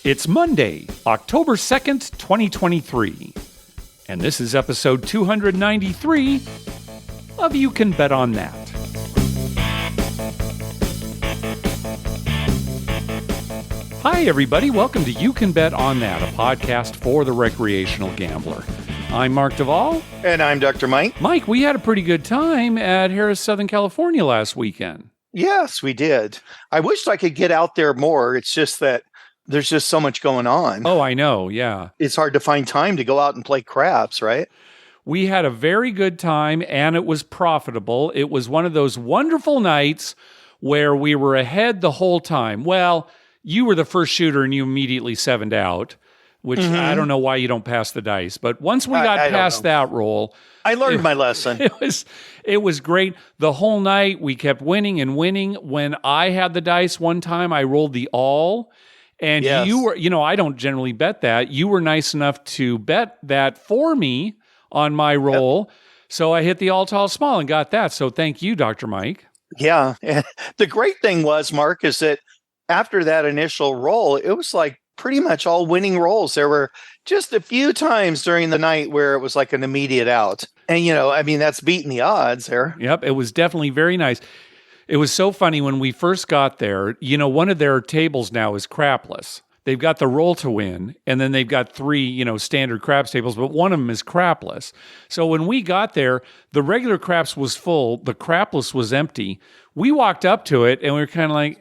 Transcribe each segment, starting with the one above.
It's Monday, October 2nd, 2023, and this is episode 293 of You Can Bet on That. Hi, everybody. Welcome to You Can Bet on That, a podcast for the recreational gambler. I'm Mark Duvall. And I'm Dr. Mike. Mike, we had a pretty good time at Harrah, Southern California last weekend. Yes, we did. I wished I could get out there more. It's just that there's just so much going on. Oh, I know. Yeah. It's hard to find time to go out and play craps, right? We had a very good time, and it was profitable. It was one of those wonderful nights where we were ahead the whole time. Well, you were the first shooter, and you immediately sevened out, which I don't know why you don't pass the dice. But once we got past that roll, I learned my lesson. It was great. The whole night, we kept winning and winning. When I had the dice one time, I rolled the all. And you were, I don't generally bet that. You were nice enough to bet that for me on my roll. Yep. So I hit the all tall small and got that. So thank you, Dr. Mike. Yeah. And the great thing was, Mark, is that after that initial roll, it was like pretty much all winning rolls. There were just a few times during the night where it was like an immediate out. And, that's beating the odds there. Yep. It was definitely very nice. It was so funny when we first got there. One of their tables now is crapless. They've got the roll to win, and then they've got three, standard craps tables, but one of them is crapless. So when we got there, the regular craps was full, the crapless was empty. We walked up to it, and we were kind of like,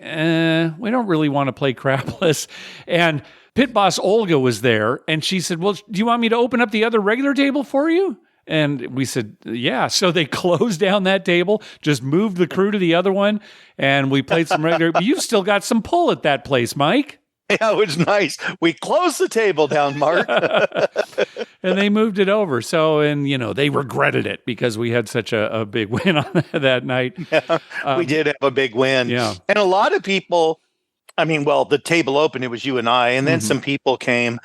we don't really want to play crapless. And pit boss Olga was there, and she said, well, do you want me to open up the other regular table for you? And we said, yeah. So they closed down that table, just moved the crew to the other one, and we played some regular. But you've still got some pull at that place, Mike. Yeah, it was nice. We closed the table down, Mark. And they moved it over. So, they regretted it because we had such a big win on that night. Yeah, we did have a big win. Yeah. And a lot of people, the table opened, it was you and I, and then some people came.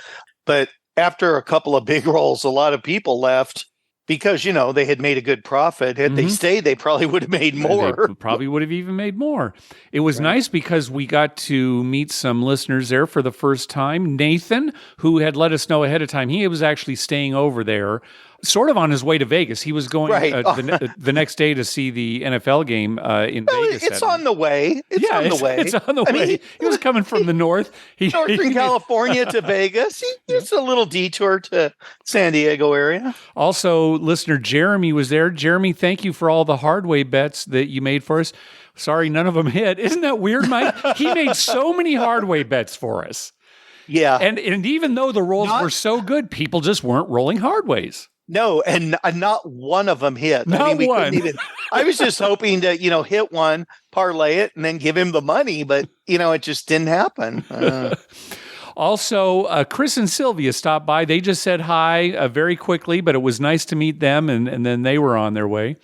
But after a couple of big rolls, a lot of people left. Because, they had made a good profit. Had they stayed, they probably would have made more. They probably would have even made more. It was nice because we got to meet some listeners there for the first time. Nathan, who had let us know ahead of time, he was actually staying over there, sort of on his way to Vegas. He was going the next day to see the NFL game in Vegas. It's on the way. It's on the way. He was coming from the north. Northern California to Vegas. It's a little detour to San Diego area. Also, listener Jeremy was there. Jeremy, thank you for all the hardway bets that you made for us. Sorry, none of them hit. Isn't that weird, Mike? He made so many hardway bets for us. Yeah. And even though the rolls were so good, people just weren't rolling hardways. No, and not one of them hit. Not one. I was just hoping to, hit one, parlay it, and then give him the money, but, it just didn't happen. Also, Chris and Sylvia stopped by. They just said hi very quickly, but it was nice to meet them, and then they were on their way.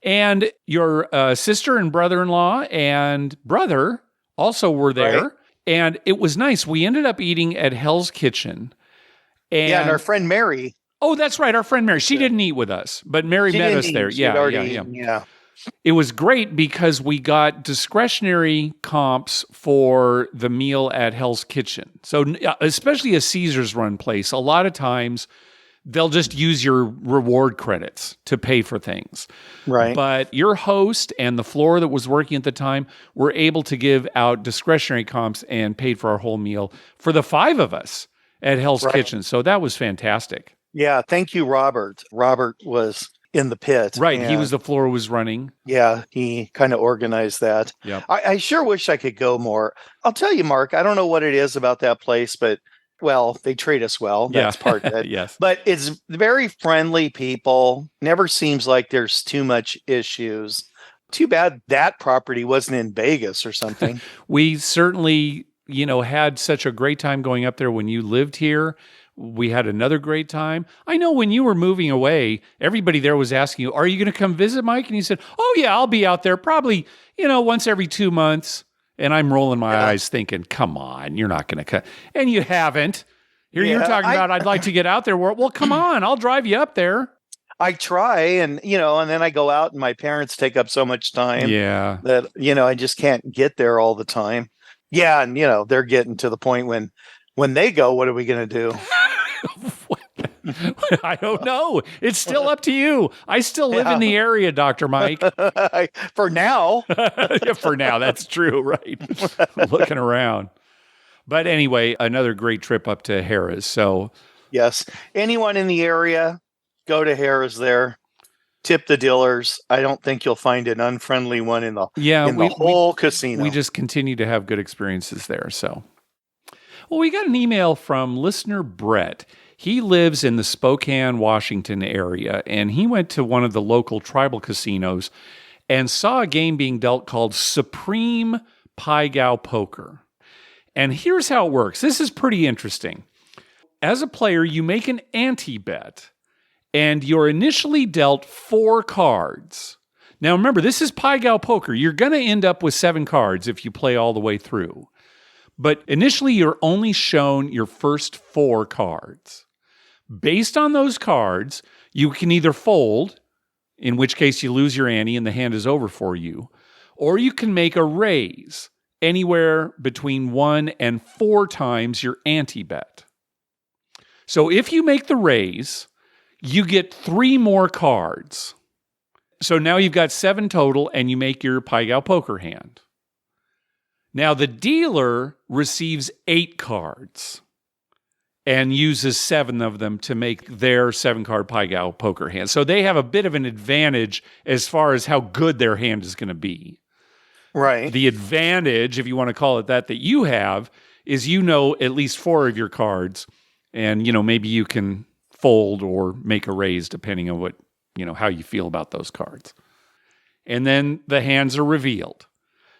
And your sister and brother-in-law and brother also were there, right. And it was nice. We ended up eating at Hell's Kitchen. And our friend Mary. Oh, that's right. Our friend Mary. She didn't eat with us, but Mary met us there. Yeah. It was great because we got discretionary comps for the meal at Hell's Kitchen. So especially a Caesars run place, a lot of times they'll just use your reward credits to pay for things. Right. But your host and the floor that was working at the time were able to give out discretionary comps and paid for our whole meal for the five of us at Hell's Kitchen. So that was fantastic. Yeah. Thank you, Robert. Robert was in the pit. Right. He was the floor was running. Yeah. He kind of organized that. Yeah. I sure wish I could go more. I'll tell you, Mark, I don't know what it is about that place, but they treat us well. That's part of it. Yes. But it's very friendly people. Never seems like there's too much issues. Too bad that property wasn't in Vegas or something. We certainly, had such a great time going up there when you lived here. We had another great time. I know when you were moving away, everybody there was asking you, are you going to come visit, Mike? And you said, oh, yeah, I'll be out there probably, once every 2 months. And I'm rolling my eyes thinking, come on, you're not going to cut. And you haven't. You're talking about, I'd like to get out there. Well, come on, I'll drive you up there. I try and then I go out and my parents take up so much time that, I just can't get there all the time. Yeah. And, they're getting to the point when When they go, what are we going to do? I don't know. It's still up to you. I still live in the area, Dr. Mike. For now. Yeah, for now, that's true, right? Looking around. But anyway, another great trip up to Harrah's. So, yes, anyone in the area, go to Harrah's there. Tip the dealers. I don't think you'll find an unfriendly one in the whole casino. We just continue to have good experiences there. So, well, we got an email from listener Brett. He lives in the Spokane, Washington area, and he went to one of the local tribal casinos and saw a game being dealt called Supreme Pai Gow Poker. And here's how it works. This is pretty interesting. As a player, you make an ante-bet, and you're initially dealt 4 cards. Now remember, this is Pai Gow Poker. You're going to end up with 7 cards if you play all the way through. But initially, you're only shown your first 4 cards. Based on those cards, you can either fold, in which case you lose your ante and the hand is over for you, or you can make a raise, anywhere between 1 and 4 times your ante-bet. So if you make the raise, you get 3 more cards. So now you've got 7 total, and you make your Pai Gow Poker hand. Now the dealer receives 8 cards and uses 7 of them to make their 7-card Pai Gow Poker hand. So they have a bit of an advantage as far as how good their hand is going to be. Right. The advantage, if you want to call it that you have, is at least 4 of your cards, and maybe you can fold or make a raise depending on what how you feel about those cards. And then the hands are revealed.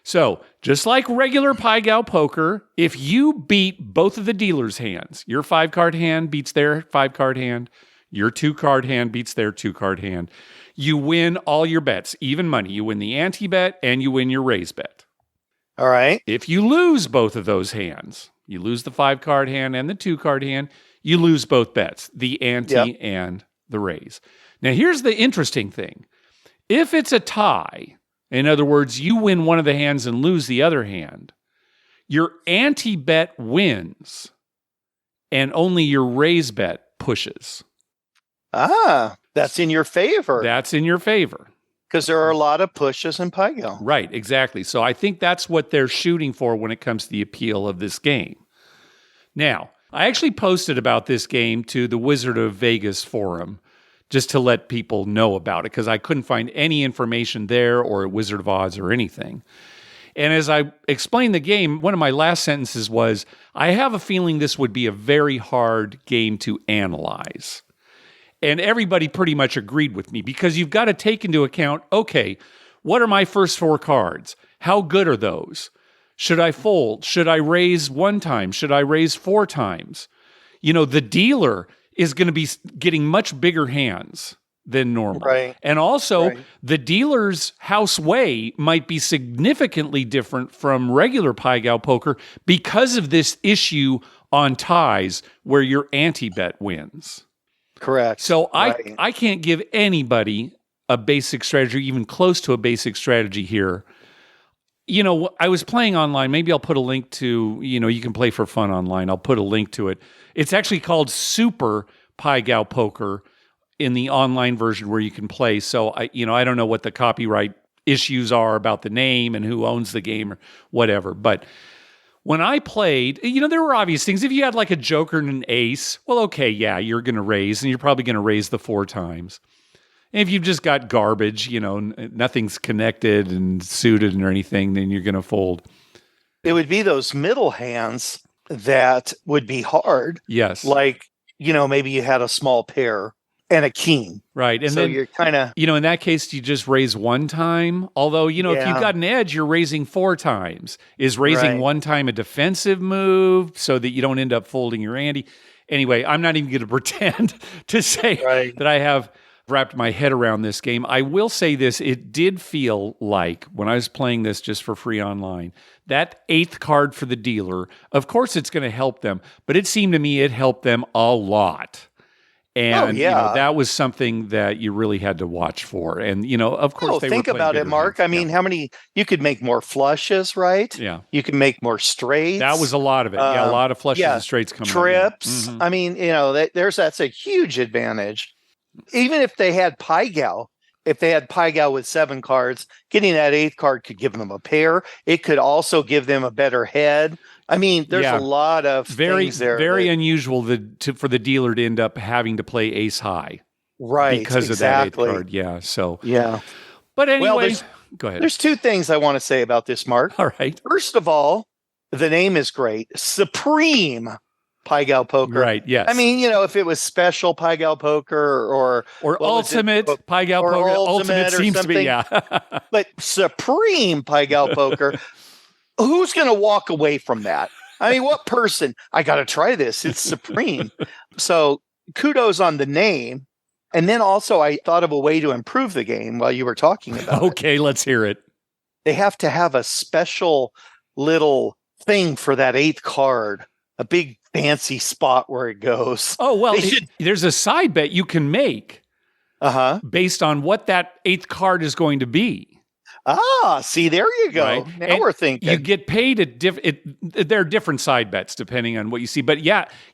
So, just like regular Pai Gow Poker, if you beat both of the dealer's hands, your 5-card hand beats their 5-card hand, your 2-card hand beats their 2-card hand, you win all your bets, even money. You win the ante-bet and you win your raise bet. All right. If you lose both of those hands, you lose the 5-card hand and the 2-card hand, you lose both bets, the ante and the raise. Now, here's the interesting thing. If it's a tie, in other words, you win one of the hands and lose the other hand, your ante-bet wins, and only your raise bet pushes. Ah, that's in your favor. That's in your favor. Because there are a lot of pushes in Pai Gow. Right, exactly. So I think that's what they're shooting for when it comes to the appeal of this game. Now, I actually posted about this game to the Wizard of Vegas forum just to let people know about it, because I couldn't find any information there or at Wizard of Oz or anything. And as I explained the game, one of my last sentences was, I have a feeling this would be a very hard game to analyze. And everybody pretty much agreed with me, because you've got to take into account, okay, what are my first 4 cards? How good are those? Should I fold? Should I raise 1 time? Should I raise 4 times? The dealer is going to be getting much bigger hands than normal. Right. And also, the dealer's house way might be significantly different from regular Pai Gow Poker because of this issue on ties where your ante-bet wins. Correct. So I can't give anybody a basic strategy, even close to a basic strategy here. I was playing online. Maybe I'll put a link to, you can play for fun online. I'll put a link to it. It's actually called Super Pai Gow Poker in the online version where you can play. So I don't know what the copyright issues are about the name and who owns the game or whatever. But when I played, there were obvious things. If you had like a joker and an ace, well, okay, yeah, you're going to raise, and you're probably going to raise the 4 times. And if you've just got garbage, nothing's connected and suited or anything, then you're going to fold. It would be those middle hands that would be hard. Yes. Like, maybe you had a small pair and a king. Right. And so then you're kind of, in that case, you just raise 1 time. Although, if you've got an edge, you're raising 4 times. Is raising 1 time a defensive move so that you don't end up folding your ante? Anyway, I'm not even going to pretend to say that I have wrapped my head around this game. I will say this, it did feel like, when I was playing this just for free online, that 8th card for the dealer, of course it's going to help them, but it seemed to me it helped them a lot. And, yeah. that was something that you really had to watch for. And, of course, they think were playing about it, bigger Mark. hands. I mean, how many, you could make more flushes, right? Yeah. You can make more straights. That was a lot of it. Yeah, a lot of flushes and straights coming trips. up. Yeah. I mean, that's a huge advantage. Even if they had Pai Gow, with 7 cards, getting that 8th card could give them a pair. It could also give them a better head. I mean, there's a lot of things there. Very unusual for the dealer to end up having to play ace high. Right. Because of that 8th card. Yeah. So. Yeah. But anyway, go ahead. There's 2 things I want to say about this, Mark. All right. First of all, the name is great. Supreme Pai Gow Poker. Right, yes. I mean, if it was special Pai Gow Poker or ultimate Pai Gow Poker, ultimate seems to be, yeah. But Supreme Pai Gow Poker, who's going to walk away from that? I mean, what person? I got to try this. It's Supreme. So kudos on the name. And then also I thought of a way to improve the game while you were talking about it. Okay, let's hear it. They have to have a special little thing for that 8th card, a big fancy spot where it goes. Oh, well, there's a side bet you can make based on what that 8th card is going to be. See, there you go. Right? Now we're thinking. You get paid at there are different side bets depending on what you see. But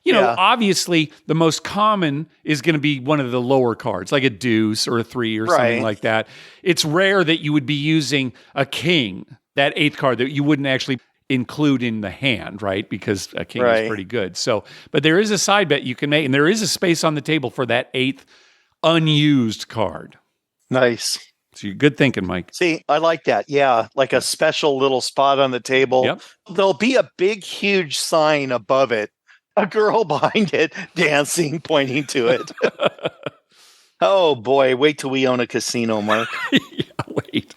obviously the most common is going to be one of the lower cards, like a deuce or a 3 or something like that. It's rare that you would be using a king, that 8th card that you wouldn't actually include in the hand, right? Because a king is pretty good. So, but there is a side bet you can make, and there is a space on the table for that 8th unused card. Nice. So you're good thinking, Mike. See, I like that. Yeah, like a special little spot on the table. Yep. There'll be a big, huge sign above it, a girl behind it dancing, pointing to it. Oh, boy. Wait till we own a casino, Mark. Yeah, wait.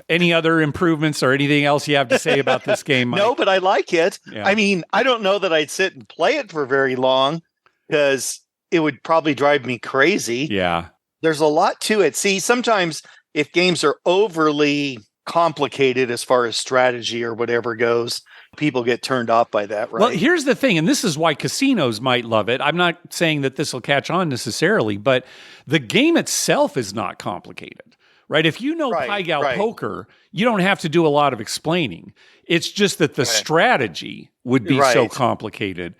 Any other improvements or anything else you have to say about this game, Mike? No, but I like it. Yeah. I mean, I don't know that I'd sit and play it for very long because it would probably drive me crazy. Yeah. There's a lot to it. See, sometimes if games are overly complicated as far as strategy or whatever goes, people get turned off by that, right? Well, here's the thing, and this is why casinos might love it. I'm not saying that this will catch on necessarily, but the game itself is not complicated, right? If you know Pai Gow Poker, you don't have to do a lot of explaining. It's just that the strategy would be so complicated.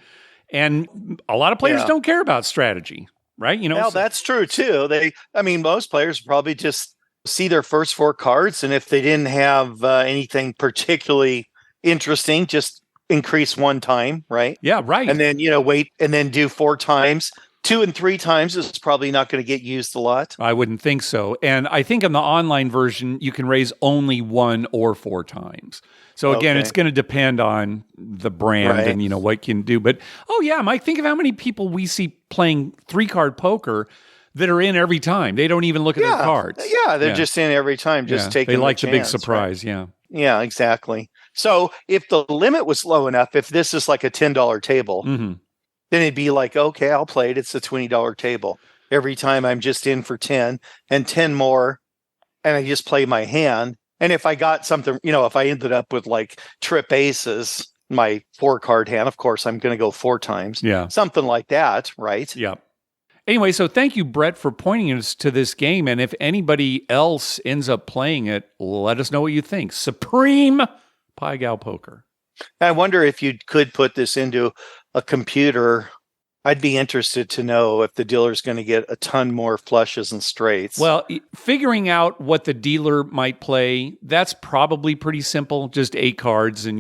And a lot of players don't care about strategy. Right? Well, that's true too. Most players probably just see their first 4 cards, and if they didn't have anything particularly interesting, just increase 1 time, right? Yeah, right. And then wait, and then do 4 times. 2 and 3 times is probably not going to get used a lot. I wouldn't think so. And I think in the online version, you can raise only 1 or 4 times. So again, it's going to depend on the brand and what you can do. But Mike, think of how many people we see playing 3-card poker that are in every time. They don't even look at their cards. Yeah, they're just in every time, just taking. They like the big surprise. Right? Yeah, exactly. So if the limit was low enough, if this is like a $10 table, then it'd be like, okay, I'll play it. It's a $20 table. Every time I'm just in for 10 and 10 more, and I just play my hand. And if I got something, if I ended up with like trip aces, my 4-card hand, of course, I'm going to go 4 times. Yeah. Something like that, right? Yeah. Anyway, so thank you, Brett, for pointing us to this game. And if anybody else ends up playing it, let us know what you think. Supreme Pai Gow Poker. I wonder if you could put this into a computer. I'd be interested to know if the dealer's going to get a ton more flushes and straights. Well, figuring out what the dealer might play, that's probably pretty simple. Just 8 cards and,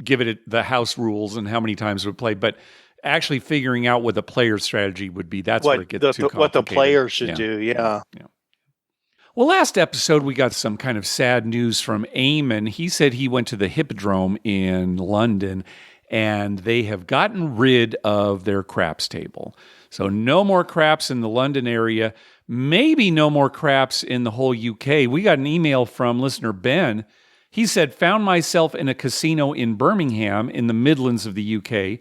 give it the house rules and how many times it would play. But actually figuring out what the player's strategy would be, that's where it gets too complicated. What the player should do, yeah. Well, last episode, we got some kind of sad news from Eamon. He said he went to the Hippodrome in London, and they have gotten rid of their craps table. So no more craps in the London area, maybe no more craps in the whole UK. We got an email from listener Ben. He said, found myself in a casino in Birmingham in the Midlands of the UK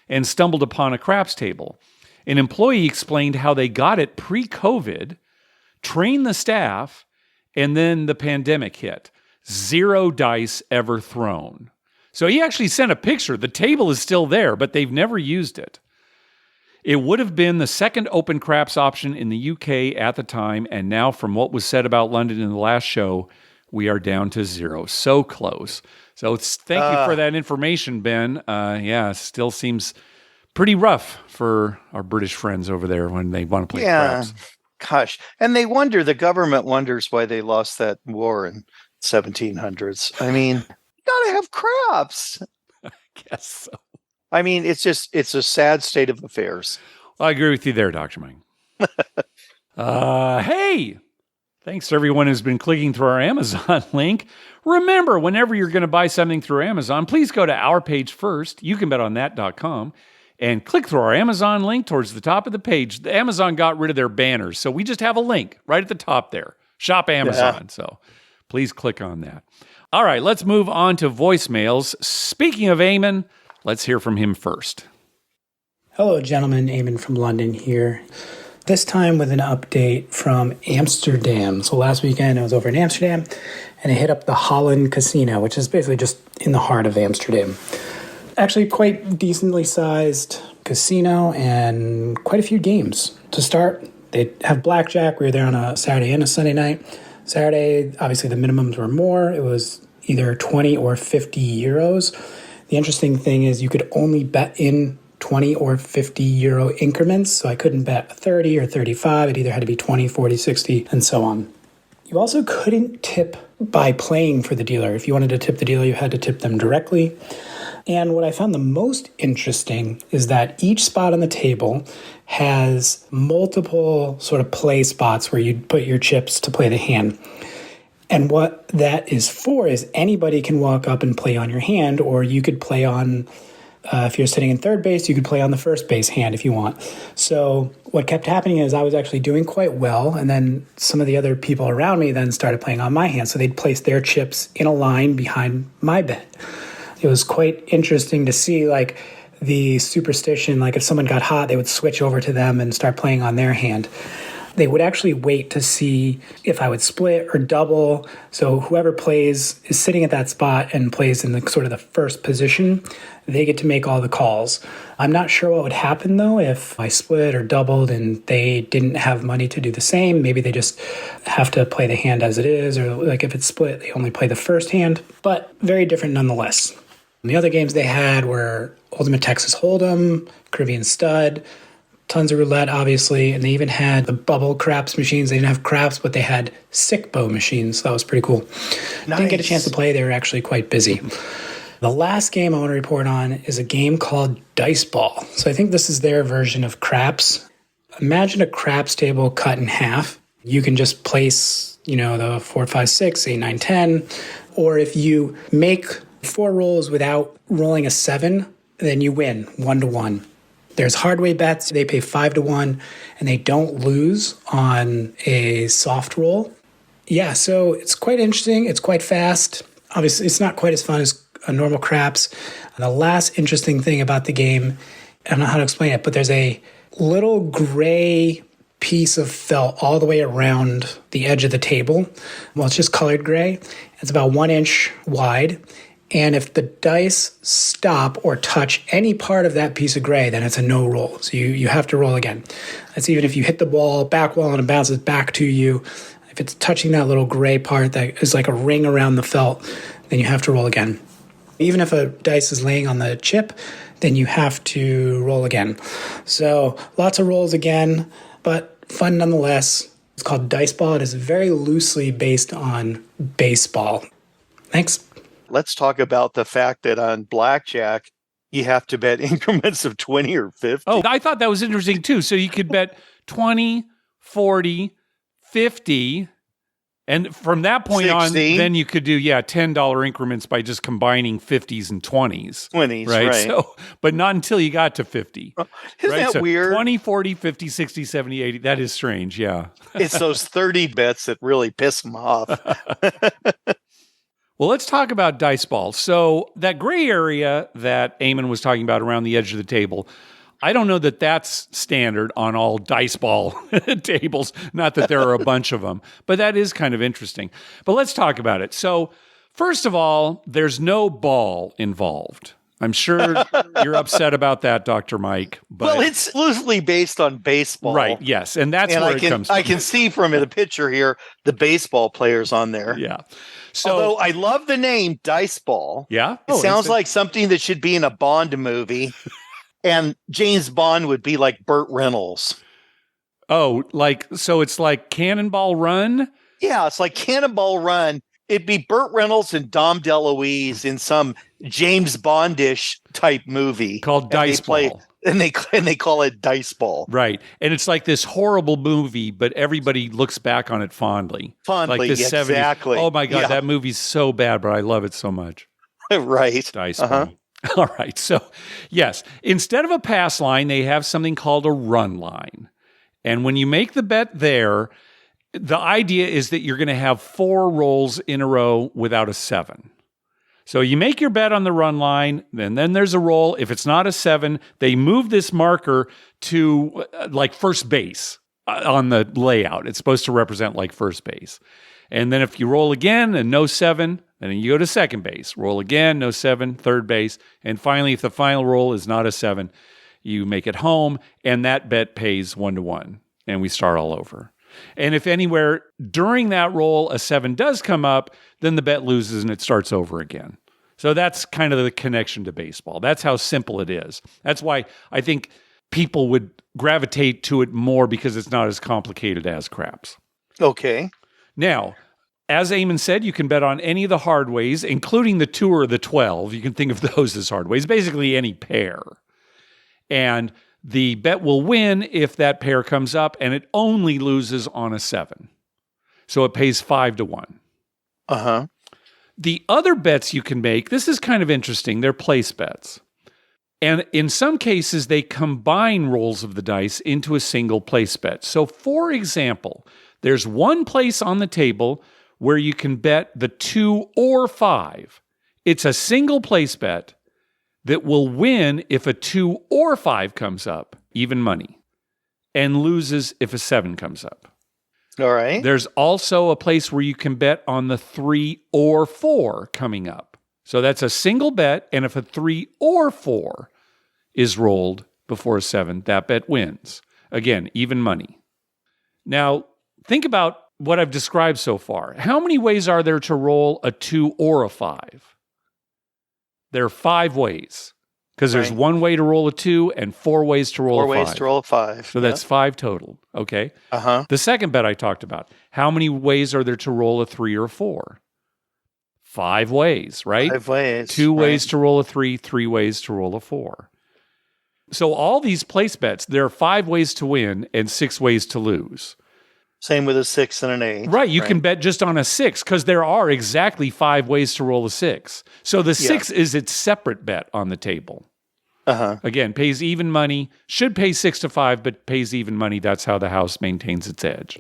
and stumbled upon a craps table. An employee explained how they got it pre-COVID, trained the staff, and then the pandemic hit. 0 dice ever thrown. So he actually sent a picture. The table is still there, but they've never used it. It would have been the second open craps option in the UK at the time, and now from what was said about London in the last show, we are down to 0. So close. So thank you for that information, Ben. Still seems pretty rough for our British friends over there when they want to play craps. Gosh. And the government wonders why they lost that war in 1700s. I mean, you gotta have craps. I guess so. I mean, it's a sad state of affairs. Well, I agree with you there, Dr. Mike. Hey, thanks to everyone who's been clicking through our Amazon link. Remember, whenever you're going to buy something through Amazon, please go to our page first, youcanbetonthat.com, and click through our Amazon link towards the top of the page. Amazon got rid of their banners, so we just have a link right at the top there. Shop Amazon. Yeah. So please click on that. All right, let's move on to voicemails. Speaking of Eamon, let's hear from him first. Hello, gentlemen. Eamon from London here. This time with an update from Amsterdam. So last weekend I was over in Amsterdam and I hit up the Holland Casino, which is basically just in the heart of Amsterdam. Actually quite decently sized casino and quite a few games. To start, they have blackjack. We were there on a Saturday and a Sunday night. Saturday, obviously the minimums were more. It was either 20 or 50 euros. The interesting thing is you could only bet in 20 or 50 euro increments. So I couldn't bet 30 or 35. It either had to be 20, 40, 60, and so on. You also couldn't tip by playing for the dealer. If you wanted to tip the dealer, you had to tip them directly. And what I found the most interesting is that each spot on the table has multiple sort of play spots where you put your chips to play the hand. And what that is for is anybody can walk up and play on your hand, or you could play on, if you're sitting in third base, you could play on the first base hand if you want. So what kept happening is I was actually doing quite well, and then some of the other people around me then started playing on my hand. So they'd place their chips in a line behind my bet. It was quite interesting to see, like, the superstition, like if someone got hot, they would switch over to them and start playing on their hand. They would actually wait to see if I would split or double. So whoever plays is sitting at that spot and plays in the sort of the first position. They get to make all the calls. I'm not sure what would happen, though, if I split or doubled and they didn't have money to do the same. Maybe they just have to play the hand as it is, or like if it's split, they only play the first hand. But very different nonetheless. And the other games they had were Ultimate Texas Hold'em, Caribbean Stud, tons of roulette, obviously, and they even had the bubble craps machines. They didn't have craps, but they had sick bow machines. That was pretty cool. Nice. Didn't get a chance to play. They were actually quite busy. The last game I want to report on is a game called Dice Ball. So I think this is their version of craps. Imagine a craps table cut in half. You can just place, the 4, 5, 6, 8, 9, 10. Or if you make 4 rolls without rolling a 7, then you win 1-1. There's hardway bets. They pay 5-1, and they don't lose on a soft roll. Yeah, so it's quite interesting. It's quite fast. Obviously, it's not quite as fun as a normal craps. And the last interesting thing about the game, I don't know how to explain it, but there's a little gray piece of felt all the way around the edge of the table. Well, it's just colored gray. It's about 1 inch wide. And if the dice stop or touch any part of that piece of gray, then it's a no roll. So you have to roll again. That's even if you hit the ball back wall and it bounces back to you. If it's touching that little gray part that is like a ring around the felt, then you have to roll again. Even if a dice is laying on the chip, then you have to roll again. So lots of rolls again, but fun nonetheless. It's called Dice Ball. It is very loosely based on baseball. Thanks. Let's talk about the fact that on blackjack, you have to bet increments of 20 or 50. Oh, I thought that was interesting too. So you could bet 20, 40, 50, and from that point 60. on, then you could do, $10 increments by just combining 50s and 20s. 20s, right? right. So, but not until you got to 50. Isn't that weird? 20, 40, 50, 60, 70, 80. That is strange, yeah. It's those 30 bets that really piss them off. Well, let's talk about dice ball. So that gray area that Eamon was talking about around the edge of the table, I don't know that that's standard on all dice ball tables. Not that there are a bunch of them, but that is kind of interesting. But let's talk about it. So first of all, there's no ball involved. I'm sure you're upset about that, Dr. Mike, Well, it's loosely based on baseball. Right, yes. And that's where it comes from. I can see from the picture here the baseball players on there. Yeah. So, although I love the name Dice Ball. Yeah. It sounds like something that should be in a Bond movie. And James Bond would be like Burt Reynolds. Oh, so it's like Cannonball Run? Yeah, it's like Cannonball Run. It'd be Burt Reynolds and Dom DeLuise in some James Bondish type movie called Dice Ball. And they call it Dice Ball. Right. And it's like this horrible movie, but everybody looks back on it fondly. Like the 70s. Exactly. Oh my God, that movie's so bad, but I love it so much. Right. Dice Ball. All right. So, yes, instead of a pass line, they have something called a run line. And when you make the bet there, the idea is that you're going to have 4 rolls in a row without a 7. So you make your bet on the run line, and then there's a roll. If it's not a 7, they move this marker to like first base on the layout. It's supposed to represent like first base. And then if you roll again and no 7, then you go to second base. Roll again, no 7, third base. And finally, if the final roll is not a 7, you make it home, and that bet pays 1-1, and we start all over. And if anywhere during that roll a 7 does come up, then the bet loses and it starts over again. So that's kind of the connection to baseball. That's how simple it is. That's why I think people would gravitate to it more, because it's not as complicated as craps. Okay. Now, as Eamon said, you can bet on any of the hard ways, including the 2 or the 12. You can think of those as hard ways, basically any pair. And the bet will win if that pair comes up, and it only loses on a 7. So it pays 5-1. Uh-huh. The other bets you can make, this is kind of interesting, they're place bets. And in some cases, they combine rolls of the dice into a single place bet. So for example, there's one place on the table where you can bet the 2 or 5. It's a single place bet that will win if a 2 or 5 comes up, even money, and loses if a 7 comes up. All right. There's also a place where you can bet on the 3 or 4 coming up. So that's a single bet, and if a 3 or 4 is rolled before a 7, that bet wins. Again, even money. Now, think about what I've described so far. How many ways are there to roll a 2 or a 5? There are 5 ways, because there's 1 way to roll a 2 and 4 ways to roll a 5. 4 ways to roll a 5. So that's 5 total. Okay. Uh-huh. The second bet I talked about. How many ways are there to roll a 3 or 4? 5 ways, right? 5 ways. 2 ways to roll a 3, 3 ways to roll a 4. So all these place bets, there are 5 ways to win and 6 ways to lose. Same with a 6 and an 8. Right. You can bet just on a 6, because there are exactly 5 ways to roll a 6. So the 6 is its separate bet on the table. Uh-huh. Again, pays even money, should pay 6-5, but pays even money. That's how the house maintains its edge.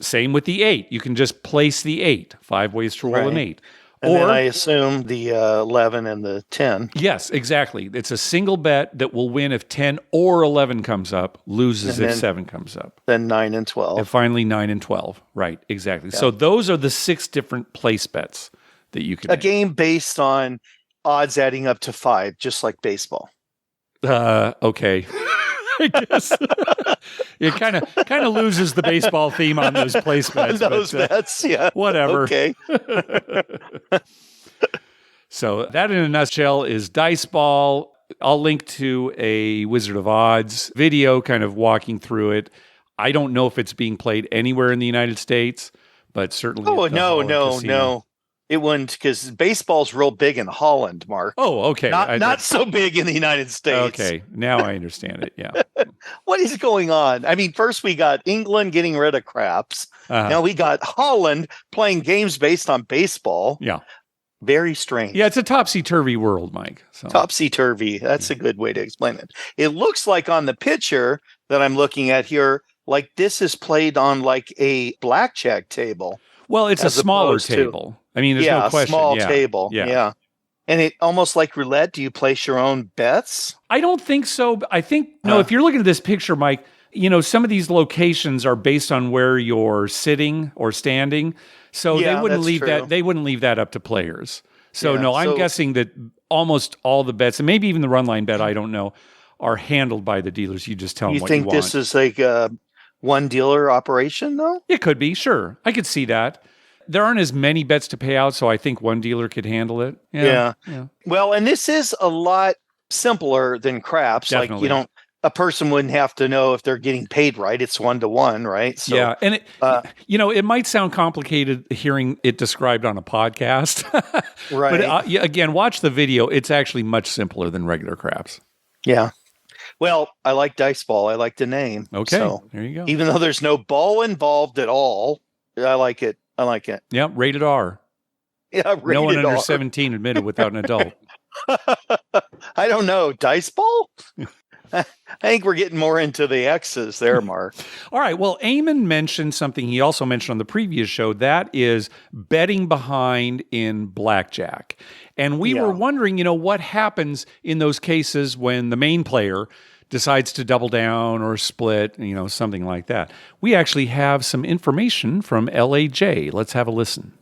Same with the 8. You can just place the 8. 5 ways to roll an 8. And then I assume the 11 and the 10. Yes, exactly. It's a single bet that will win if 10 or 11 comes up, loses if 7 comes up. Then 9 and 12. And finally 9 and 12. Right, exactly. Yeah. So those are the 6 different place bets that you can make. Game based on odds adding up to 5, just like baseball. Okay. I guess it kind of loses the baseball theme on those place bets. Those bets, yeah. Whatever. Okay. So that in a nutshell is Dice Ball. I'll link to a Wizard of Odds video kind of walking through it. I don't know if it's being played anywhere in the United States, but certainly. Oh, no. It wouldn't, because baseball's real big in Holland, Mark. Oh, okay. Not so big in the United States. Okay, now I understand it, yeah. What is going on? I mean, first we got England getting rid of craps. Now we got Holland playing games based on baseball. Yeah. Very strange. Yeah, it's a topsy-turvy world, Mike. So. Topsy-turvy. That's a good way to explain it. It looks like on the picture that I'm looking at here, like this is played on like a blackjack table. Well, it's a smaller table. I mean, there's no question. Small table. Yeah. And it almost like roulette. Do you place your own bets? I don't think so. I think, no, if you're looking at this picture, Mike, some of these locations are based on where you're sitting or standing. So they wouldn't leave that. They wouldn't leave that up to players. So I'm guessing that almost all the bets, and maybe even the run line bet, I don't know, are handled by the dealers. You just tell them You what you think want. this is like a one dealer operation, though? It could be, sure. I could see that. There aren't as many bets to pay out, so I think one dealer could handle it. Yeah. Well, and this is a lot simpler than craps. Definitely. Like, a person wouldn't have to know if they're getting paid right. It's 1-to-1, right? So, yeah, and it might sound complicated hearing it described on a podcast, right. But again, watch the video. It's actually much simpler than regular craps. Yeah. Well, I like dice ball. I like the name. Okay, so, there you go. Even though there's no ball involved at all, I like it. Yeah, rated R. Yeah, rated no one under R. 17 admitted without an adult. I don't know. Dice ball? I think we're getting more into the X's there, Mark. All right. Well, Eamon mentioned something he also mentioned on the previous show. That is betting behind in blackjack. And we were wondering, what happens in those cases when the main player decides to double down or split, something like that. We actually have some information from LAJ. Let's have a listen.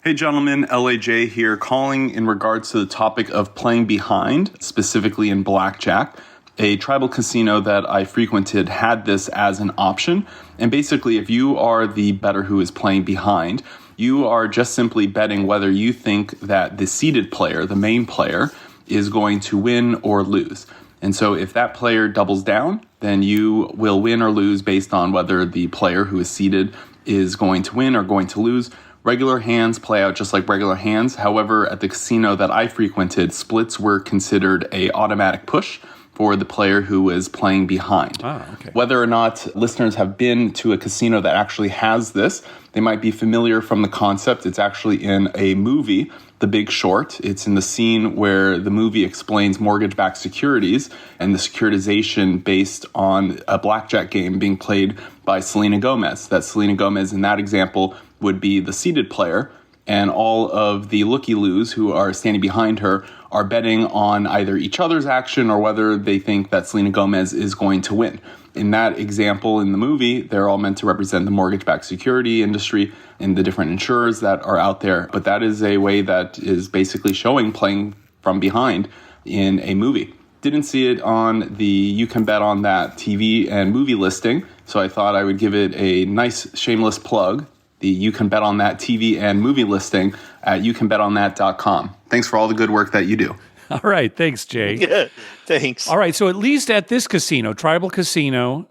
Hey gentlemen, LAJ here, calling in regards to the topic of playing behind, specifically in blackjack. A tribal casino that I frequented had this as an option. And basically, if you are the bettor who is playing behind, you are just simply betting whether you think that the seated player, the main player, is going to win or lose. And so if that player doubles down, then you will win or lose based on whether the player who is seated is going to win or going to lose. Regular hands play out just like regular hands. However, at the casino that I frequented, splits were considered an automatic push for the player who was playing behind. Okay. Whether or not listeners have been to a casino that actually has this, they might be familiar from the concept. It's actually in a movie, The Big Short. It's in the scene where the movie explains mortgage-backed securities and the securitization based on a blackjack game being played by Selena Gomez. That Selena Gomez in that example would be the seated player, and all of the looky-loos who are standing behind her are betting on either each other's action or whether they think that Selena Gomez is going to win. In that example in the movie, they're all meant to represent the mortgage-backed security industry and the different insurers that are out there. But that is a way that is basically showing playing from behind in a movie. Didn't see it on the You Can Bet On That TV and movie listing, so I thought I would give it a nice shameless plug. The You Can Bet On That TV and movie listing at youcanbetonthat.com. Thanks for all the good work that you do. All right. Thanks, Jay. Yeah, thanks. All right. So at least at this casino, tribal casino,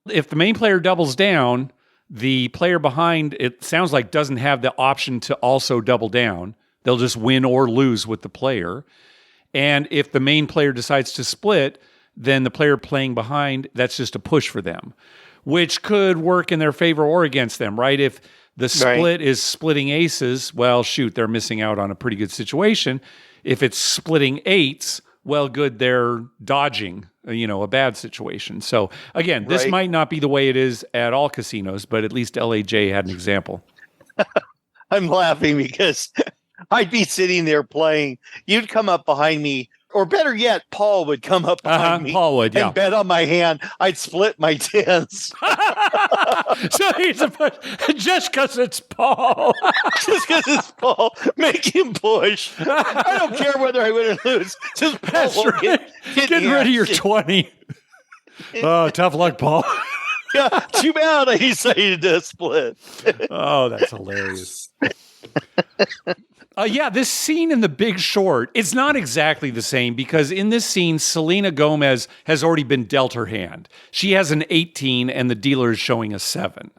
if the main player doubles down, the player behind, it sounds like, doesn't have the option to also double down. They'll just win or lose with the player. And if the main player decides to split, then the player playing behind, that's just a push for them, which could work in their favor or against them, right? If the split is splitting aces, well, shoot, they're missing out on a pretty good situation. If it's splitting eights, well, good, they're dodging, a bad situation. So again, this might not be the way it is at all casinos, but at least LAJ had an example. I'm laughing because I'd be sitting there playing. You'd come up behind me, or better yet, Paul would come up behind me. Paul would, and bet on my hand. I'd split my tens. So he's just because it's Paul. Just because it's Paul, make him push. I don't care whether I win or lose. Just Paul. That's right. Get rid of your 20. Oh, tough luck, Paul. Yeah, too bad I decided to split. Oh, that's hilarious. This scene in The Big Short, it's not exactly the same because in this scene, Selena Gomez has already been dealt her hand. She has an 18 and the dealer is showing a 7.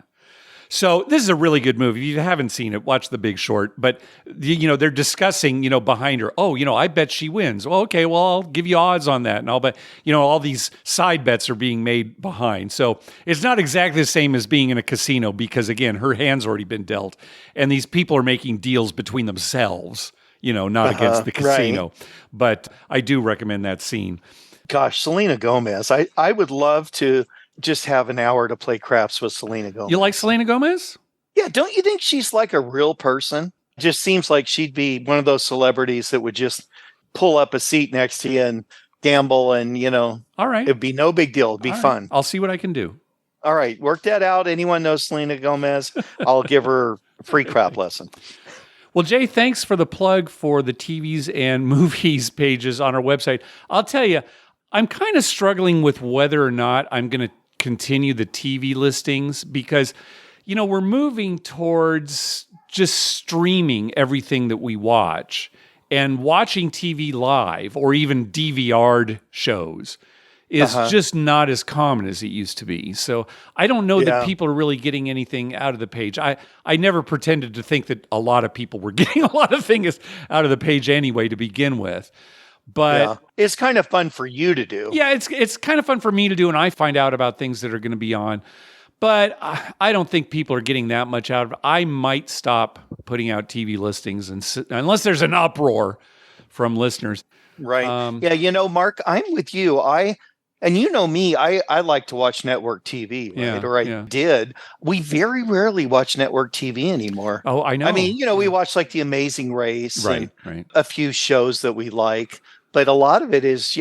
So this is a really good movie. If you haven't seen it, watch The Big Short. But, they're discussing, behind her, I bet she wins. Well, okay, well, I'll give you odds on that. And I'll bet, all these side bets are being made behind. So it's not exactly the same as being in a casino because, again, her hand's already been dealt. And these people are making deals between themselves, not against the casino. Right. But I do recommend that scene. Gosh, Selena Gomez. I would love to just have an hour to play craps with Selena Gomez. You like Selena Gomez? Yeah, don't you think she's like a real person? Just seems like she'd be one of those celebrities that would just pull up a seat next to you and gamble and, all right, it'd be no big deal. It'd be fun. I'll see what I can do. All right, work that out. Anyone knows Selena Gomez? I'll give her a free crap lesson. Well, Jay, thanks for the plug for the TVs and movies pages on our website. I'll tell you, I'm kind of struggling with whether or not I'm going to continue the TV listings because, we're moving towards just streaming everything that we watch, and watching TV live or even DVR'd shows is just not as common as it used to be. So I don't know that people are really getting anything out of the page. I never pretended to think that a lot of people were getting a lot of things out of the page anyway to begin with. But it's kind of fun for you to do. Yeah, it's kind of fun for me to do, and I find out about things that are going to be on. But I don't think people are getting that much out of it. I might stop putting out TV listings unless there's an uproar from listeners. Right. Mark, I'm with you. And you know me, I like to watch network TV, right? I did. We very rarely watch network TV anymore. Oh, I know. I mean, we watch like The Amazing Race and right. a few shows that we like. But a lot of it is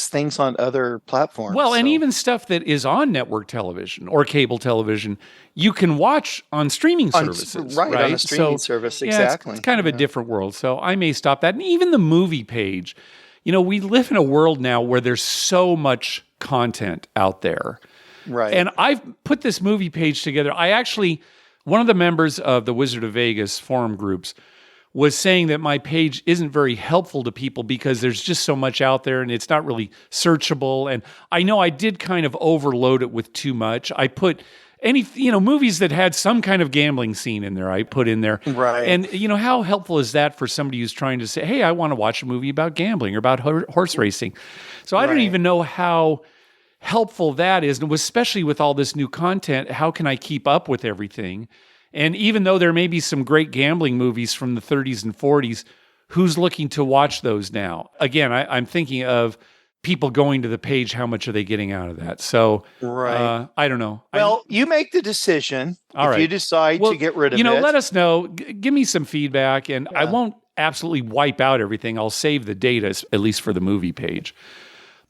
things on other platforms. Well, and even stuff that is on network television or cable television, you can watch on streaming services. Right, on a streaming service, exactly. It's kind of a different world. So I may stop that. And even the movie page, we live in a world now where there's so much content out there. Right. And I've put this movie page together. One of the members of the Wizard of Vegas forum groups was saying that my page isn't very helpful to people because there's just so much out there and it's not really searchable. And I know I did kind of overload it with too much. I put movies that had some kind of gambling scene in there, I put in there. Right. And, how helpful is that for somebody who's trying to say, hey, I want to watch a movie about gambling or about horse racing? So I don't even know how helpful that is. And especially with all this new content, how can I keep up with everything? And even though there may be some great gambling movies from the 30s and 40s, who's looking to watch those now? Again, I'm thinking of people going to the page. How much are they getting out of that? So I don't know. Well, you make the decision. If you decide to get rid of it. Let us know. Give me some feedback, and I won't absolutely wipe out everything. I'll save the data, at least for the movie page.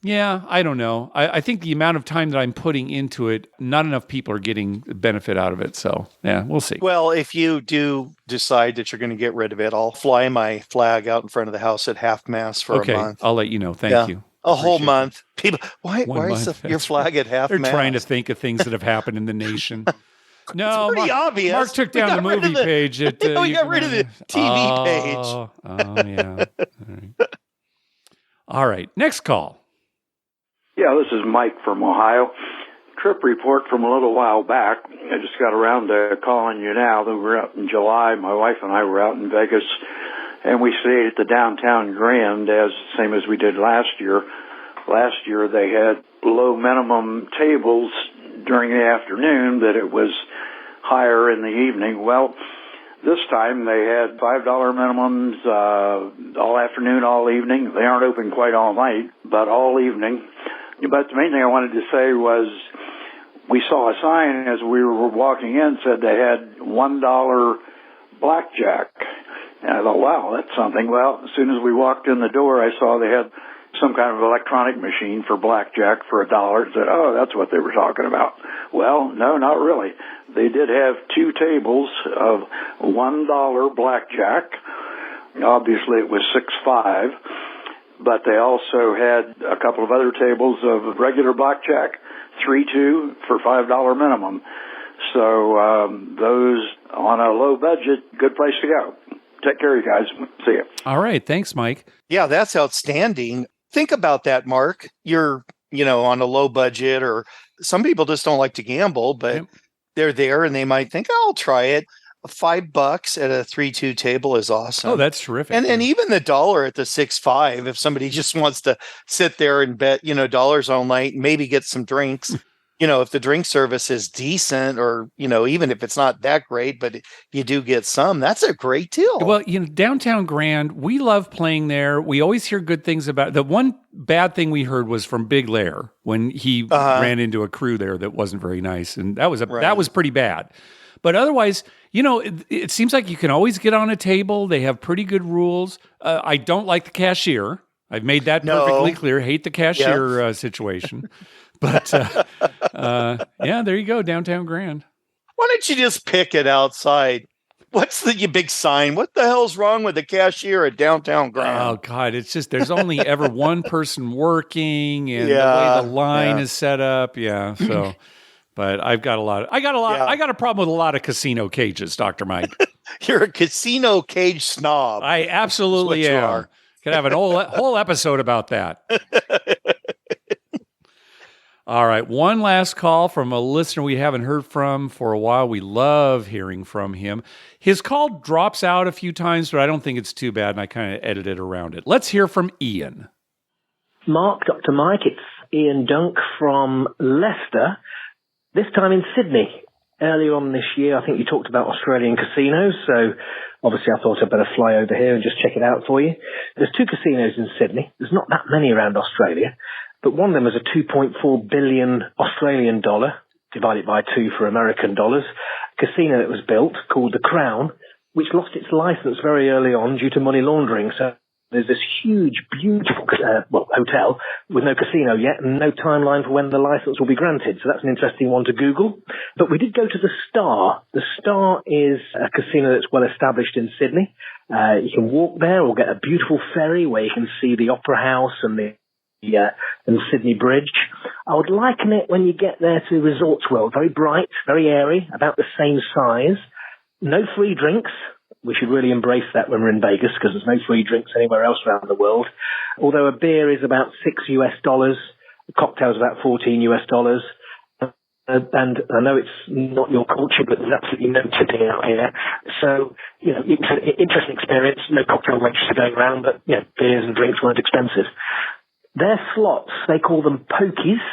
Yeah, I don't know. I think the amount of time that I'm putting into it, not enough people are getting benefit out of it. So, we'll see. Well, if you do decide that you're going to get rid of it, I'll fly my flag out in front of the house at half-mast for a month. I'll let you know. Thank you. A whole month. People, why is your flag at half-mast? They're trying to think of things that have happened in the nation. No, it's pretty obvious. Mark took down the movie page. We got rid of the TV page. Oh, yeah. All right. Next call. Yeah, this is Mike from Ohio. Trip report from a little while back. I just got around to calling you now. We were out in July. My wife and I were out in Vegas, and we stayed at the Downtown Grand, same as we did last year. Last year they had low minimum tables during the afternoon, but it was higher in the evening. Well, this time they had $5 minimums all afternoon, all evening. They aren't open quite all night, but all evening. But the main thing I wanted to say was we saw a sign as we were walking in said they had $1 blackjack. And I thought, wow, that's something. Well, as soon as we walked in the door, I saw they had some kind of electronic machine for blackjack for $1. I said, oh, that's what they were talking about. Well, no, not really. They did have 2 tables of $1 blackjack. Obviously, it was 6-5. But they also had a couple of other tables of regular blackjack, 3-2 for $5 minimum. So those on a low budget, good place to go. Take care, you guys. See you. All right. Thanks, Mike. Yeah, that's outstanding. Think about that, Mark. You're, on a low budget, or some people just don't like to gamble, but they're there and they might think, I'll try it. $5 at a 3-2 table is awesome. Oh, that's terrific. And even the $1 at the 6-5, if somebody just wants to sit there and bet, dollars all night and maybe get some drinks, if the drink service is decent, or, even if it's not that great, but you do get some, that's a great deal. Well, Downtown Grand, we love playing there. We always hear good things about it. The one bad thing we heard was from Big Lair when he ran into a crew there that wasn't very nice. And that was pretty bad. But otherwise, it seems like you can always get on a table. They have pretty good rules. I don't like the cashier. I've made that perfectly clear. Hate the cashier situation. But there you go, Downtown Grand. Why don't you just pick it outside? What's the big sign? What the hell's wrong with the cashier at Downtown Grand? Oh God, it's just there's only ever one person working, and the way the line is set up, So, but I got a problem with a lot of casino cages, Dr. Mike. You're a casino cage snob. I absolutely am. Could have an whole episode about that. All right, one last call from a listener we haven't heard from for a while. We love hearing from him. His call drops out a few times, but I don't think it's too bad, and I kind of edited around it. Let's hear from Ian. Mark, Dr. Mike, it's Ian Dunk from Leicester, this time in Sydney. Earlier on this year, I think you talked about Australian casinos, so obviously I thought I'd better fly over here and just check it out for you. There's 2 casinos in Sydney. There's not that many around Australia. But one of them is a 2.4 billion Australian dollar, divided by 2 for American dollars, casino that was built called the Crown, which lost its license very early on due to money laundering. So there's this huge, beautiful hotel with no casino yet and no timeline for when the license will be granted. So that's an interesting one to Google. But we did go to the Star. The Star is a casino that's well established in Sydney. You can walk there or get a beautiful ferry where you can see the Opera House and the Sydney Bridge. I would liken it when you get there to Resorts World. Very bright, very airy, about the same size. No free drinks. We should really embrace that when we're in Vegas because there's no free drinks anywhere else around the world. Although a beer is about $6, a cocktail is about $14. And I know it's not your culture, but there's absolutely no tipping out here. So, it's an interesting experience. No cocktail waitresses going around, but, beers and drinks weren't expensive. Their slots, they call them pokies.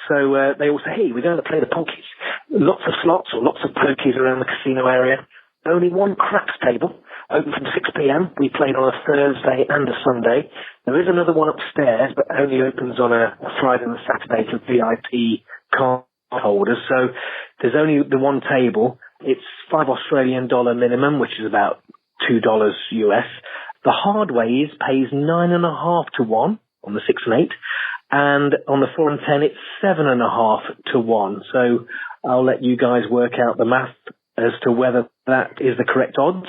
So they all say, hey, we're going to play the pokies. Lots of slots or lots of pokies around the casino area. Only one craps table, open from 6 p.m. We played on a Thursday and a Sunday. There is another one upstairs, but only opens on a Friday and a Saturday for VIP card holders. So there's only the one table. It's $5 Australian minimum, which is about $2 US. The Hardways pays 9.5 to 1 on the 6 and 8. And on the 4 and 10, it's 7.5 to 1. So I'll let you guys work out the math as to whether that is the correct odds.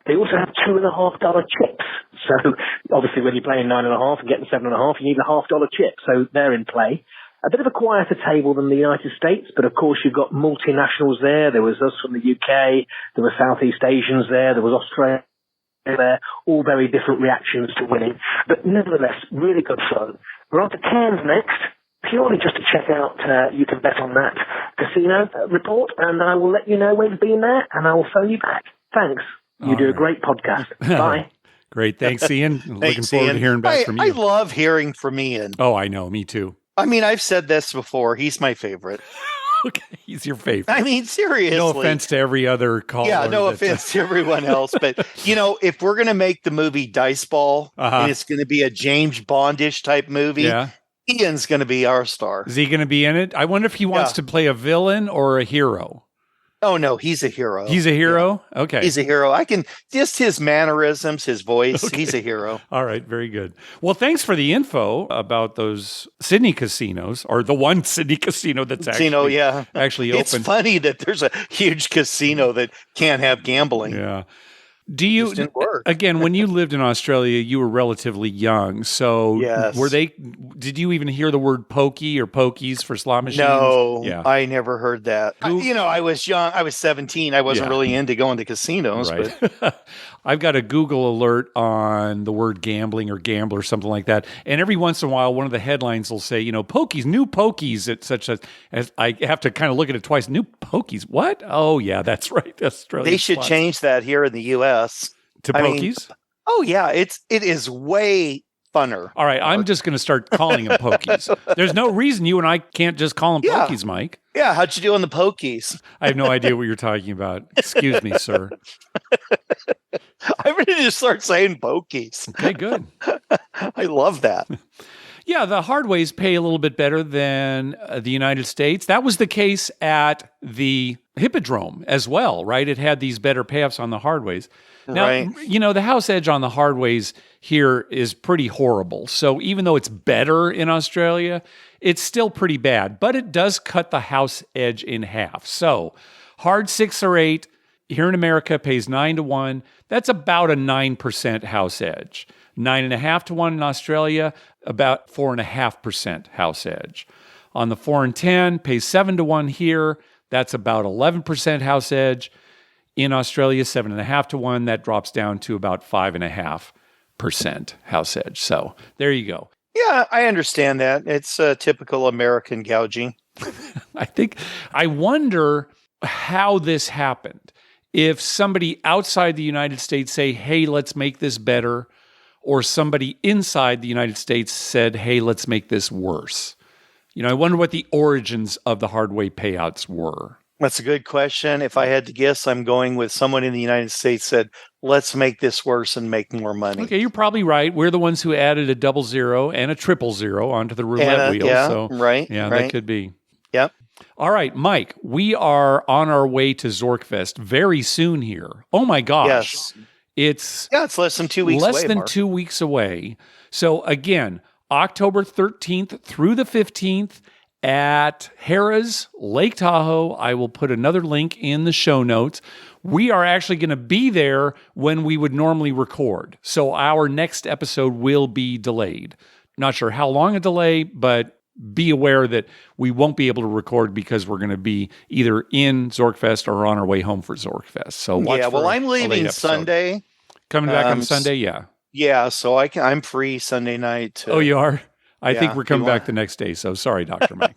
They also have $2.5 chips. So obviously when you're playing 9.5 and getting 7.5, you need a $0.5 chip. So they're in play. A bit of a quieter table than the United States, but of course you've got multinationals there. There was us from the UK. There were Southeast Asians there. There was Australia there. All very different reactions to winning. But nevertheless, really good fun. We're on to Cairns next. Purely just to check out, you can bet on that casino report, and I will let you know when you've been there, and I will phone you back. Thanks. You do a great podcast. Bye. Great. Thanks, Ian. Looking forward to hearing back from you. I love hearing from Ian. Oh, I know. Me too. I mean, I've said this before. He's my favorite. Okay. He's your favorite. I mean, seriously. No offense to every other caller. Yeah, no offense to everyone else. But, if we're going to make the movie Dice Ball, and it's going to be a James Bondish type movie, Ian's going to be our star. Is he going to be in it? I wonder if he wants to play a villain or a hero. Oh, no, he's a hero. He's a hero? Yeah. Okay. He's a hero. Just his mannerisms, his voice, he's a hero. All right, very good. Well, thanks for the info about those Sydney casinos, or the one Sydney casino that's actually open. It's funny that there's a huge casino that can't have gambling. Yeah. Do you, again, when you lived in Australia, you were relatively young. So did you even hear the word pokey or pokies for slot machines? No, I never heard that. I was young. I was 17. I wasn't really into going to casinos. Right. But I've got a Google alert on the word gambling or gambler, something like that. And every once in a while, one of the headlines will say, pokies, new pokies, at such as I have to kind of look at it twice. New pokies. What? Oh, yeah, that's right. Australian They should change that here in the U.S. To pokies? It is way funner. All right, I'm just going to start calling them pokies. There's no reason you and I can't just call them pokies, Mike. Yeah, how'd you do on the pokies? I have no idea what you're talking about. Excuse me, sir. I'm ready to start saying pokies. Okay, good. I love that. Yeah, the Hardways pay a little bit better than the United States. That was the case at the Hippodrome as well, right? It had these better payoffs on the Hardways. Now, the house edge on the Hardways here is pretty horrible. So even though it's better in Australia, it's still pretty bad. But it does cut the house edge in half. So hard 6 or 8, here in America pays 9-1. That's about a 9% house edge. 9.5-1 in Australia, about 4.5% house edge. On the 4 and 10, pays 7-1 here. That's about 11% house edge. In Australia, 7.5-1. That drops down to about 5.5% house edge. So there you go. Yeah, I understand that. It's typical American gouging. I wonder how this happened. If somebody outside the United States say, hey, let's make this better, or somebody inside the United States said, hey, let's make this worse. I wonder what the origins of the hard way payouts were. That's a good question. If I had to guess, I'm going with someone in the United States said, let's make this worse and make more money. Okay, you're probably right. We're the ones who added a 00 and a 000 onto the roulette wheel. Yeah, so, right. Yeah, right. That could be. Yep. All right, Mike, we are on our way to Zorkfest very soon here. Oh my gosh. Yes. It's less than 2 weeks away. Less than Mark. 2 weeks away. So again, October 13th through the 15th at Harrah's Lake Tahoe. I will put another link in the show notes. We are actually going to be there when we would normally record. So our next episode will be delayed. Not sure how long a delay, but be aware that we won't be able to record because we're going to be either in Zorkfest or on our way home for Zorkfest. So watch I'm leaving Sunday. Coming back on Sunday, yeah. Yeah, so I'm free Sunday night. Oh, you are? I think we're coming back the next day. So sorry, Dr. Mike.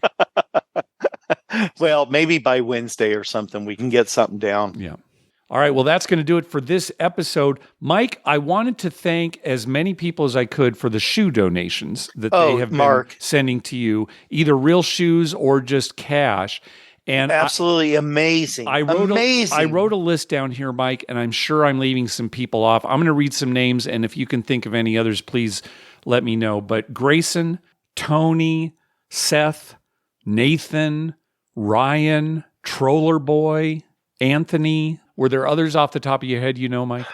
Well, maybe by Wednesday or something, we can get something down. Yeah. All right, well, that's going to do it for this episode. Mike, I wanted to thank as many people as I could for the shoe donations that they have been sending to you, either real shoes or just cash. And absolutely amazing. I wrote a list down here, Mike, and I'm sure I'm leaving some people off. I'm going to read some names, and if you can think of any others, please let me know. But Grayson, Tony, Seth, Nathan, Ryan, Troller Boy, Anthony. Were there others off the top of your head, Mike?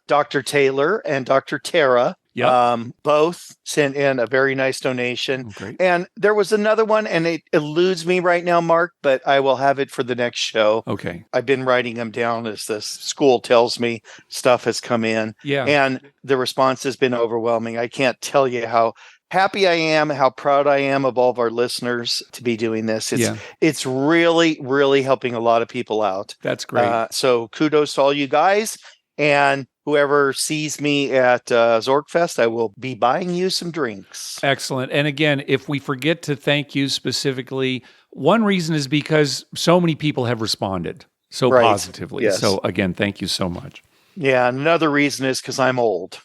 Dr. Taylor and Dr. Tara. Yep. Both sent in a very nice donation. Great. And there was another one, and it eludes me right now, Mark, but I will have it for the next show. Okay. I've been writing them down as the school tells me stuff has come in. Yeah. And the response has been overwhelming. I can't tell you how happy I am, how proud I am of all of our listeners to be doing this. It's really, really helping a lot of people out. That's great. So kudos to all you guys. And whoever sees me at Zorkfest, I will be buying you some drinks. Excellent. And again, if we forget to thank you specifically, one reason is because so many people have responded so positively. Yes. So again, thank you so much. Yeah. Another reason is because I'm old.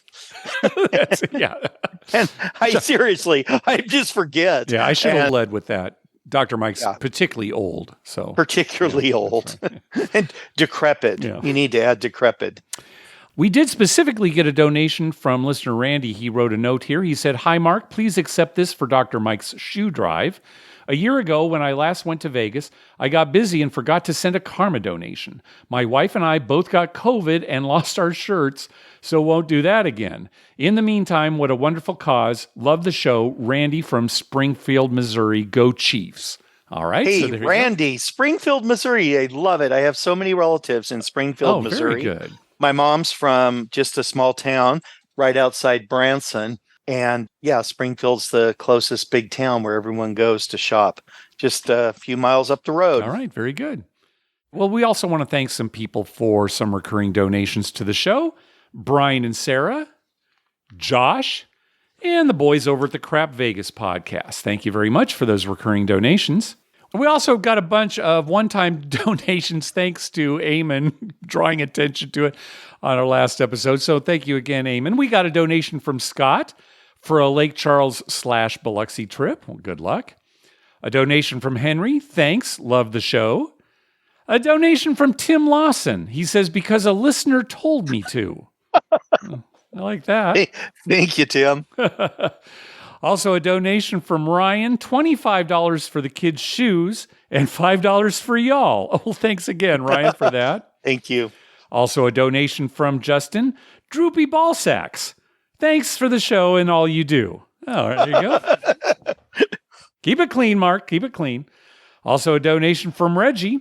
Yeah. And I just forget. Yeah, I should have led with that. Dr. Mike's particularly old. Particularly old. Right. And decrepit. Yeah. You need to add decrepit. We did specifically get a donation from listener Randy. He wrote a note here. He said, "Hi, Mark. Please accept this for Dr. Mike's shoe drive. A year ago, when I last went to Vegas, I got busy and forgot to send a karma donation. My wife and I both got COVID and lost our shirts, so won't do that again. In the meantime, what a wonderful cause. Love the show. Randy from Springfield, Missouri. Go Chiefs." All right. Hey, so Randy, Springfield, Missouri. I love it. I have so many relatives in Springfield, Missouri. Very good. My mom's from just a small town right outside Branson. And Springfield's the closest big town where everyone goes to shop, just a few miles up the road. All right. Very good. Well, we also want to thank some people for some recurring donations to the show. Brian and Sarah, Josh, and the boys over at the Crap Vegas podcast. Thank you very much for those recurring donations. We also got a bunch of one-time donations thanks to Eamon drawing attention to it on our last episode. So thank you again, Eamon. We got a donation from Scott for a Lake Charles / Biloxi trip. Well, good luck. A donation from Henry. Thanks. Love the show. A donation from Tim Lawson. He says, because a listener told me to. I like that. Hey, thank you, Tim. Also, a donation from Ryan, $25 for the kids' shoes and $5 for y'all. Oh, well, thanks again, Ryan, for that. Thank you. Also, a donation from Justin, Droopy Ball Sacks. Thanks for the show and all you do. Oh, there you go. Keep it clean, Mark. Keep it clean. Also, a donation from Reggie.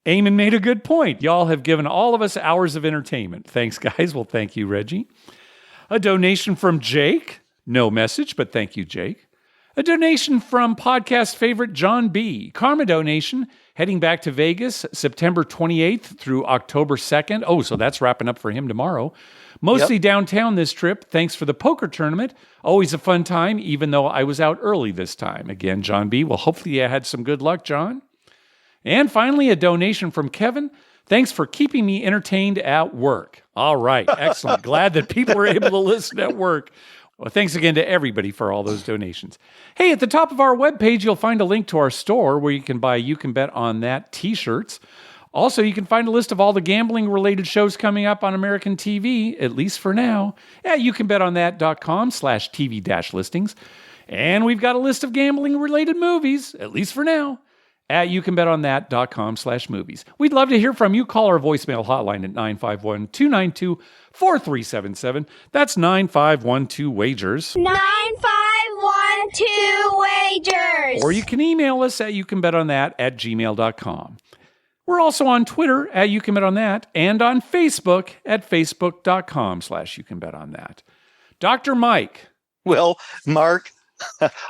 Eamon made a good point. Y'all have given all of us hours of entertainment. Thanks, guys. Well, thank you, Reggie. A donation from Jake. No message, but thank you, Jake. A donation from podcast favorite John B. Karma donation, heading back to Vegas September 28th through October 2nd. Oh, so that's wrapping up for him tomorrow. Mostly downtown this trip. Thanks for the poker tournament. Always a fun time, even though I was out early this time. Again, John B. Well, hopefully you had some good luck, John. And finally, a donation from Kevin. Thanks for keeping me entertained at work. All right, excellent. Glad that people were able to listen at work. Well, thanks again to everybody for all those donations. Hey, at the top of our webpage, you'll find a link to our store where you can buy You Can Bet On That t-shirts. Also, you can find a list of all the gambling-related shows coming up on American TV, at least for now, at youcanbetonthat.com/TV-listings. And we've got a list of gambling-related movies, at least for now, at youcanbetonthat.com/movies. We'd love to hear from you. Call our voicemail hotline at 951-292-4377. That's 9512-WAGERS. 9512-WAGERS. Or you can email us at youcanbetonThat@gmail.com. We're also on Twitter at YouCanBetOnThat and on Facebook at facebook.com/YouCanBetOnThat. Dr. Mike. Well, Mark,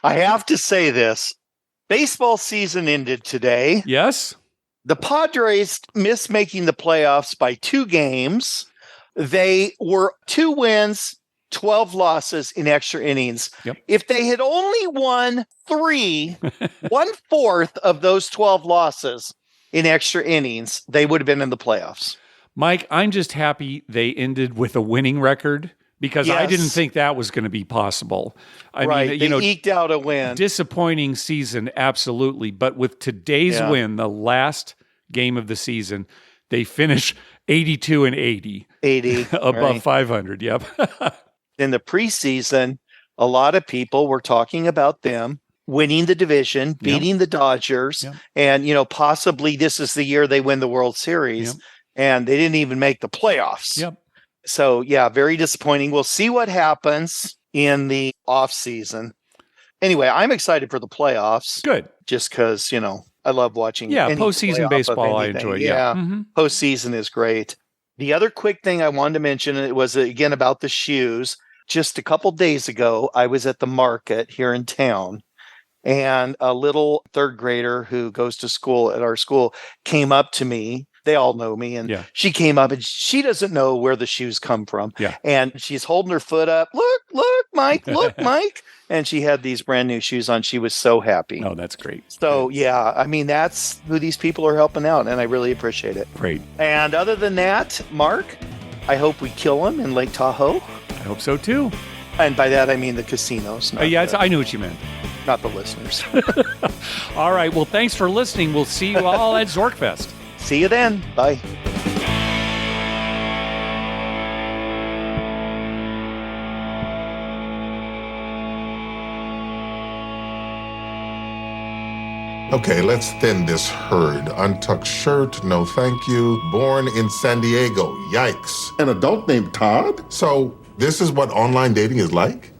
I have to say this. Baseball season ended today. Yes? The Padres missed making the playoffs by 2 games. They were 2 wins, 12 losses in extra innings. Yep. If they had only won 3, 1/4 of those 12 losses in extra innings, they would have been in the playoffs. Mike, I'm just happy they ended with a winning record because I didn't think that was going to be possible. I mean, they eked out a win. Disappointing season, absolutely. But with today's win, the last game of the season, they finish 82-80. 80. Above 500, yep. In the preseason, a lot of people were talking about them winning the division, beating the Dodgers, and, possibly this is the year they win the World Series, and they didn't even make the playoffs. Yep. So, very disappointing. We'll see what happens in the off season. Anyway, I'm excited for the playoffs. Good. Just because, I love watching. Yeah, any postseason playoff baseball of I anything. enjoy. Yeah, Mm-hmm. Postseason is great. The other quick thing I wanted to mention, it was again about the shoes. Just a couple days ago, I was at the market here in town, and a little 3rd grader who goes to school at our school came up to me. They all know me. And she came up and she doesn't know where the shoes come from. Yeah. And she's holding her foot up. Look, Mike, look, Mike. And she had these brand new shoes on. She was so happy. Oh, that's great. So, that's who these people are helping out. And I really appreciate it. Great. And other than that, Mark, I hope we kill them in Lake Tahoe. I hope so, too. And by that, I mean the casinos. I knew what you meant. Not the listeners. All right. Well, thanks for listening. We'll see you all at Zorkfest. See you then. Bye. Okay, let's thin this herd. Untucked shirt, no thank you. Born in San Diego, yikes. An adult named Todd? So, this is what online dating is like?